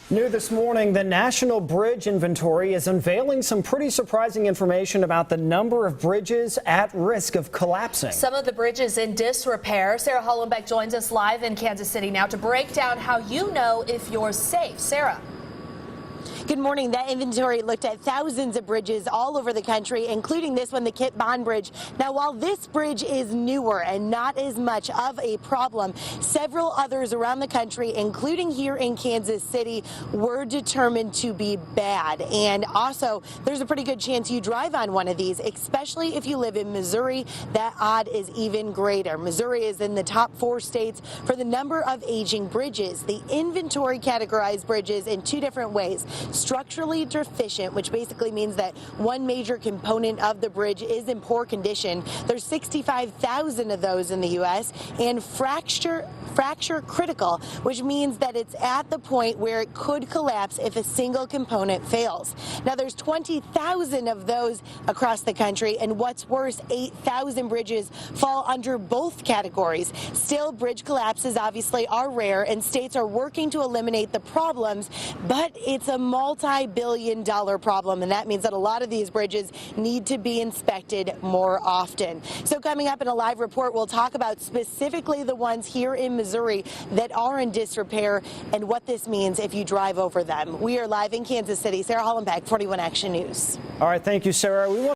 New this morning, the National Bridge Inventory is unveiling some pretty surprising information about the number of bridges at risk of collapsing. Some of the bridges in disrepair. Sarah Hollenbeck joins us live in Kansas City now to break down how you know if you're safe. Sarah. Good morning. That inventory looked at thousands of bridges all over the country, including this one, the Kit Bond Bridge. Now, while this bridge is newer and not as much of a problem, several others around the country, including here in Kansas City, were determined to be bad. And also, there's a pretty good chance you drive on one of these, especially if you live in Missouri. That odd is even greater. Missouri is in the top 4 states for the number of aging bridges. The inventory categorized bridges in 2 different ways. Structurally deficient, which basically means that one major component of the bridge is in poor condition. There's 65,000 of those in the U.S. and fracture critical, which means that it's at the point where it could collapse if a single component fails. Now, there's 20,000 of those across the country, and what's worse, 8,000 bridges fall under both categories. Still, bridge collapses obviously are rare, and states are working to eliminate the problems, but it's a multi-billion-dollar problem, and that means that a lot of these bridges need to be inspected more often. So coming up in a live report, we'll talk about specifically the ones here in Missouri that are in disrepair and what this means if you drive over them. We are live in Kansas City. Sarah Hollenbeck, 41 Action News. All right, thank you, Sarah.